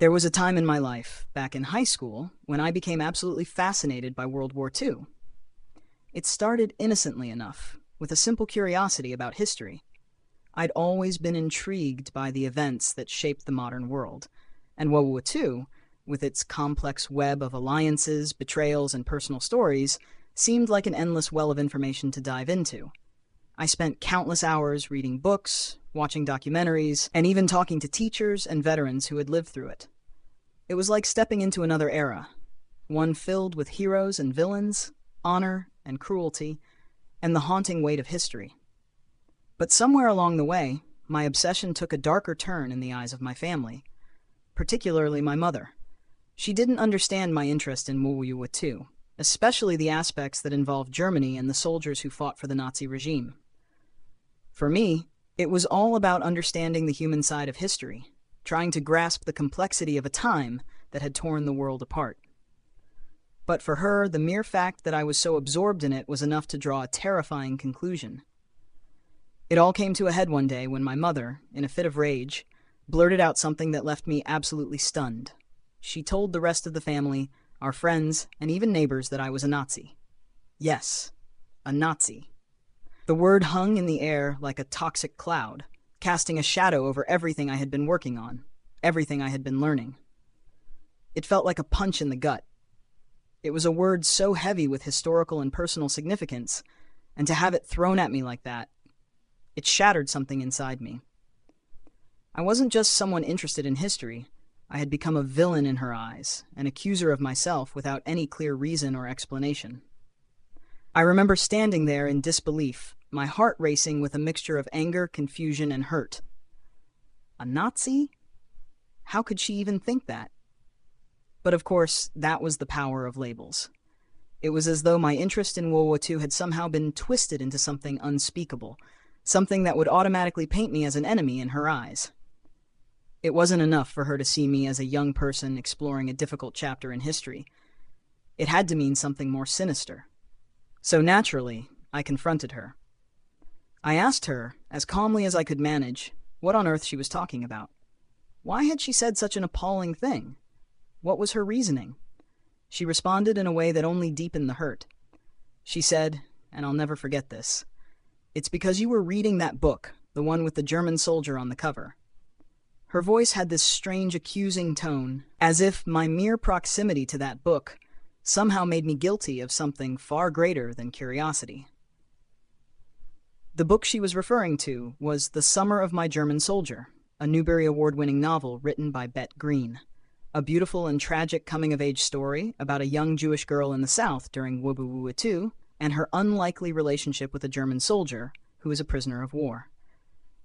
There was a time in my life, back in high school, when I became absolutely fascinated by World War II. It started innocently enough, with a simple curiosity about history. I'd always been intrigued by the events that shaped the modern world, and World War II, with its complex web of alliances, betrayals, and personal stories, seemed like an endless well of information to dive into. I spent countless hours reading books, watching documentaries, and even talking to teachers and veterans who had lived through it. It was like stepping into another era, one filled with heroes and villains, honor and cruelty, and the haunting weight of history. But somewhere along the way, my obsession took a darker turn in the eyes of my family, particularly my mother. She didn't understand my interest in World War II, especially the aspects that involved Germany and the soldiers who fought for the Nazi regime. For me, it was all about understanding the human side of history, trying to grasp the complexity of a time that had torn the world apart. But for her, the mere fact that I was so absorbed in it was enough to draw a terrifying conclusion. It all came to a head one day when my mother, in a fit of rage, blurted out something that left me absolutely stunned. She told the rest of the family, our friends, and even neighbors that I was a Nazi. Yes, a Nazi. The word hung in the air like a toxic cloud, casting a shadow over everything I had been working on, everything I had been learning. It felt like a punch in the gut. It was a word so heavy with historical and personal significance, and to have it thrown at me like that, it shattered something inside me. I wasn't just someone interested in history. I had become a villain in her eyes, an accuser of myself without any clear reason or explanation. I remember standing there in disbelief, my heart racing with a mixture of anger, confusion, and hurt. A Nazi? How could she even think that? But of course, that was the power of labels. It was as though my interest in World War II had somehow been twisted into something unspeakable, something that would automatically paint me as an enemy in her eyes. It wasn't enough for her to see me as a young person exploring a difficult chapter in history. It had to mean something more sinister. So naturally, I confronted her. I asked her, as calmly as I could manage, what on earth she was talking about. Why had she said such an appalling thing? What was her reasoning? She responded in a way that only deepened the hurt. She said, and I'll never forget this, "It's because you were reading that book, the one with the German soldier on the cover." Her voice had this strange accusing tone, as if my mere proximity to that book somehow made me guilty of something far greater than curiosity. The book she was referring to was The Summer of My German Soldier, a Newbery Award-winning novel written by Bette Green, a beautiful and tragic coming-of-age story about a young Jewish girl in the South during World War II and her unlikely relationship with a German soldier who is a prisoner of war.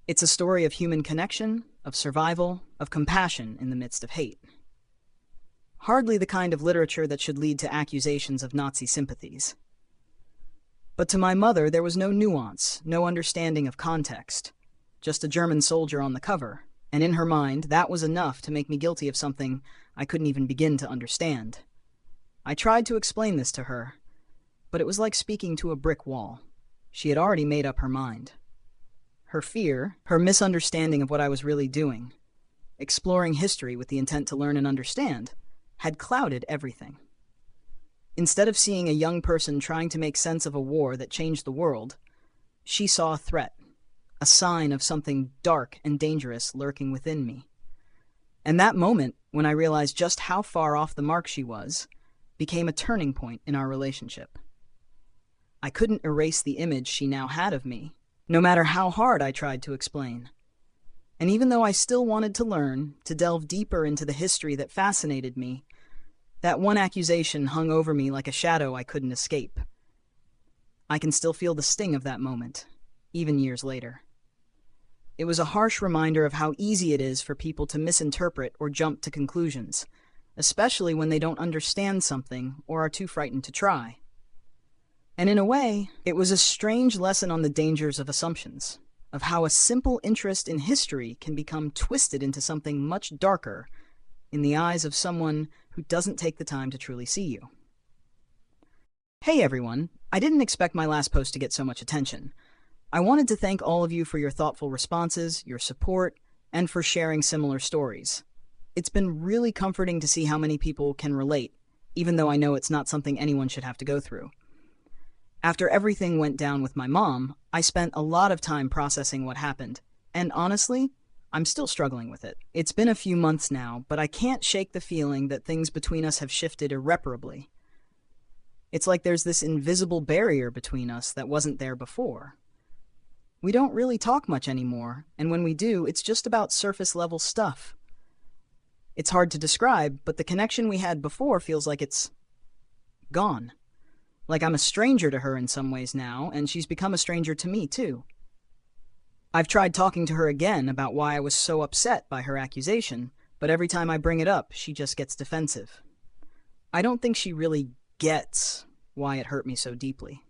It's a story of human connection, of survival, of compassion in the midst of hate. Hardly the kind of literature that should lead to accusations of Nazi sympathies. But to my mother, there was no nuance, no understanding of context, just a German soldier on the cover, and in her mind, that was enough to make me guilty of something I couldn't even begin to understand. I tried to explain this to her, but it was like speaking to a brick wall. She had already made up her mind. Her fear, her misunderstanding of what I was really doing, exploring history with the intent to learn and understand, had clouded everything. Instead of seeing a young person trying to make sense of a war that changed the world, she saw a threat, a sign of something dark and dangerous lurking within me. And that moment, when I realized just how far off the mark she was, became a turning point in our relationship. I couldn't erase the image she now had of me, no matter how hard I tried to explain. And even though I still wanted to learn, to delve deeper into the history that fascinated me, that one accusation hung over me like a shadow I couldn't escape. I can still feel the sting of that moment, even years later. It was a harsh reminder of how easy it is for people to misinterpret or jump to conclusions, especially when they don't understand something or are too frightened to try. And in a way, it was a strange lesson on the dangers of assumptions, of how a simple interest in history can become twisted into something much darker in the eyes of someone who doesn't take the time to truly see you. Hey everyone, I didn't expect my last post to get so much attention. I wanted to thank all of you for your thoughtful responses, your support, and for sharing similar stories. It's been really comforting to see how many people can relate, even though I know it's not something anyone should have to go through. After everything went down with my mom, I spent a lot of time processing what happened, and honestly, I'm still struggling with it. It's been a few months now, but I can't shake the feeling that things between us have shifted irreparably. It's like there's this invisible barrier between us that wasn't there before. We don't really talk much anymore, and when we do, it's just about surface-level stuff. It's hard to describe, but the connection we had before feels like it's gone. Like I'm a stranger to her in some ways now, and she's become a stranger to me, too. I've tried talking to her again about why I was so upset by her accusation, but every time I bring it up, she just gets defensive. I don't think she really gets why it hurt me so deeply.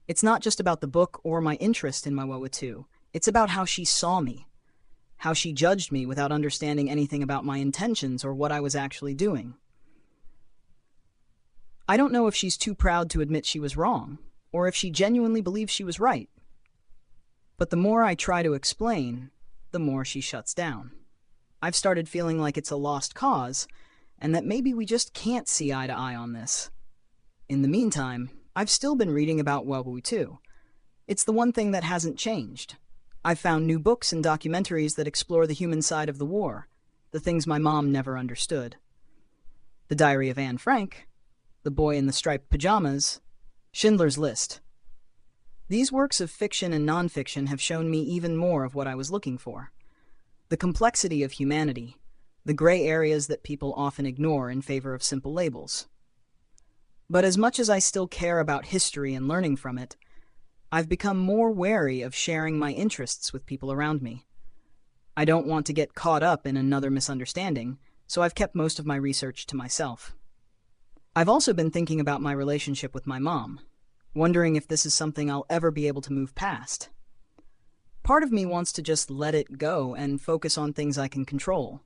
It's not just about the book or my interest in my WWII. It's about how she saw me, how she judged me without understanding anything about my intentions or what I was actually doing. I don't know if she's too proud to admit she was wrong, or if she genuinely believes she was right. But the more I try to explain, the more she shuts down. I've started feeling like it's a lost cause, and that maybe we just can't see eye to eye on this. In the meantime, I've still been reading about WWII. It's the one thing that hasn't changed. I've found new books and documentaries that explore the human side of the war, the things my mom never understood. The Diary of Anne Frank, The Boy in the Striped Pajamas, Schindler's List. These works of fiction and nonfiction have shown me even more of what I was looking for. The complexity of humanity, the gray areas that people often ignore in favor of simple labels. But as much as I still care about history and learning from it, I've become more wary of sharing my interests with people around me. I don't want to get caught up in another misunderstanding, so I've kept most of my research to myself. I've also been thinking about my relationship with my mom, wondering if this is something I'll ever be able to move past. Part of me wants to just let it go and focus on things I can control.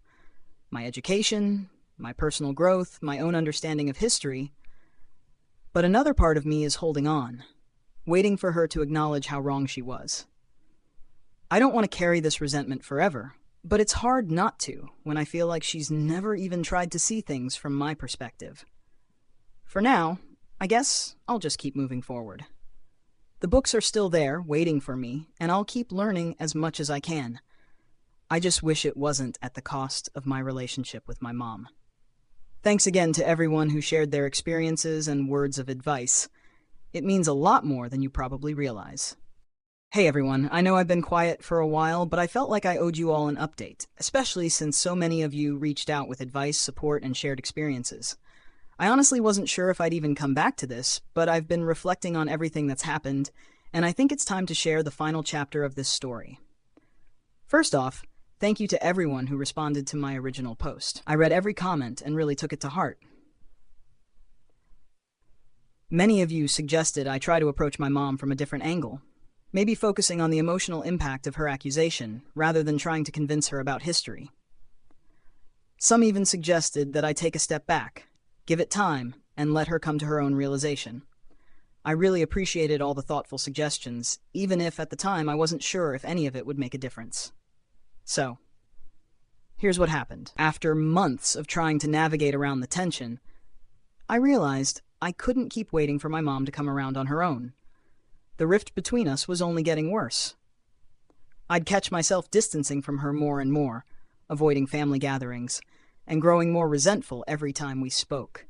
My education, my personal growth, my own understanding of history. But another part of me is holding on, waiting for her to acknowledge how wrong she was. I don't want to carry this resentment forever, but it's hard not to when I feel like she's never even tried to see things from my perspective. For now, I guess I'll just keep moving forward. The books are still there, waiting for me, and I'll keep learning as much as I can. I just wish it wasn't at the cost of my relationship with my mom. Thanks again to everyone who shared their experiences and words of advice. It means a lot more than you probably realize. Hey everyone, I know I've been quiet for a while, but I felt like I owed you all an update, especially since so many of you reached out with advice, support, and shared experiences. I honestly wasn't sure if I'd even come back to this, but I've been reflecting on everything that's happened, and I think it's time to share the final chapter of this story. First off, thank you to everyone who responded to my original post. I read every comment and really took it to heart. Many of you suggested I try to approach my mom from a different angle, maybe focusing on the emotional impact of her accusation rather than trying to convince her about history. Some even suggested that I take a step back, give it time, and let her come to her own realization. I really appreciated all the thoughtful suggestions, even if at the time I wasn't sure if any of it would make a difference. So, here's what happened. After months of trying to navigate around the tension, I realized I couldn't keep waiting for my mom to come around on her own. The rift between us was only getting worse. I'd catch myself distancing from her more and more, avoiding family gatherings, and growing more resentful every time we spoke.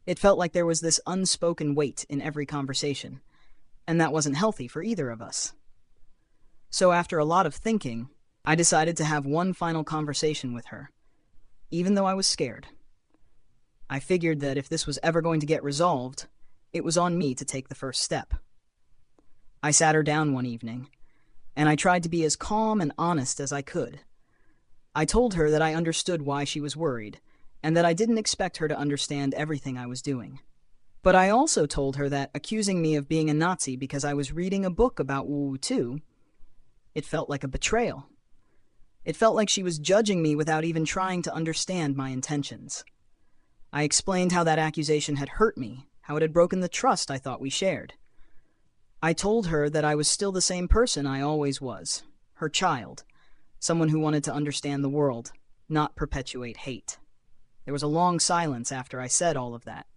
It felt like there was this unspoken weight in every conversation, and that wasn't healthy for either of us. So after a lot of thinking, I decided to have one final conversation with her, even though I was scared. I figured that if this was ever going to get resolved, it was on me to take the first step. I sat her down one evening, and I tried to be as calm and honest as I could. I told her that I understood why she was worried, and that I didn't expect her to understand everything I was doing. But I also told her that accusing me of being a Nazi because I was reading a book about WWII, it felt like a betrayal. It felt like she was judging me without even trying to understand my intentions. I explained how that accusation had hurt me, how it had broken the trust I thought we shared. I told her that I was still the same person I always was, her child, someone who wanted to understand the world, not perpetuate hate. There was a long silence after I said all of that.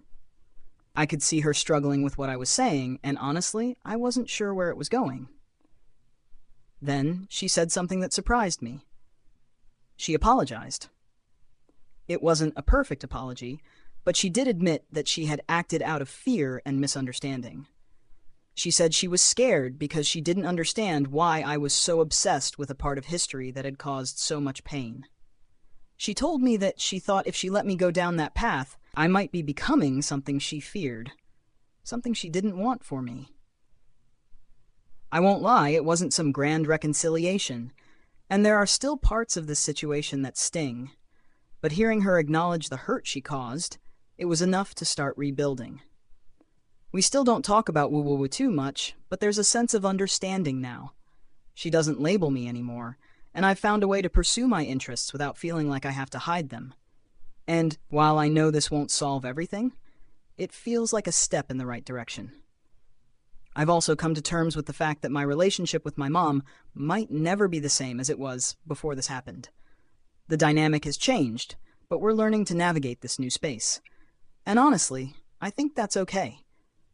I could see her struggling with what I was saying, and honestly, I wasn't sure where it was going. Then she said something that surprised me. She apologized. It wasn't a perfect apology, but she did admit that she had acted out of fear and misunderstanding. She said she was scared because she didn't understand why I was so obsessed with a part of history that had caused so much pain. She told me that she thought if she let me go down that path, I might be becoming something she feared, something she didn't want for me. I won't lie, it wasn't some grand reconciliation, and there are still parts of this situation that sting. But hearing her acknowledge the hurt she caused, it was enough to start rebuilding. We still don't talk about WWII much, but there's a sense of understanding now. She doesn't label me anymore, and I've found a way to pursue my interests without feeling like I have to hide them. And while I know this won't solve everything, it feels like a step in the right direction. I've also come to terms with the fact that my relationship with my mom might never be the same as it was before this happened. The dynamic has changed, but we're learning to navigate this new space. And honestly, I think that's okay.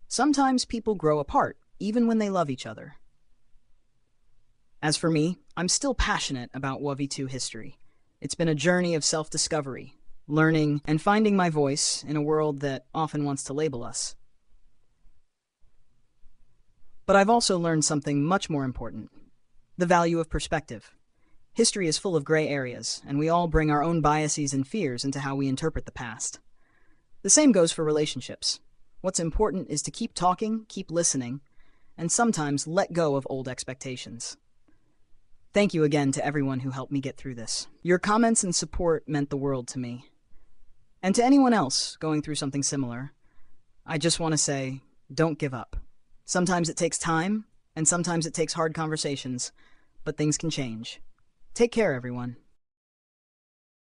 Sometimes people grow apart, even when they love each other. As for me, I'm still passionate about WWII history. It's been a journey of self-discovery, learning, and finding my voice in a world that often wants to label us. But I've also learned something much more important: the value of perspective. History is full of gray areas, and we all bring our own biases and fears into how we interpret the past. The same goes for relationships. What's important is to keep talking, keep listening, and sometimes let go of old expectations. Thank you again to everyone who helped me get through this. Your comments and support meant the world to me. And to anyone else going through something similar, I just want to say, don't give up. Sometimes it takes time, and sometimes it takes hard conversations, but things can change. Take care, everyone.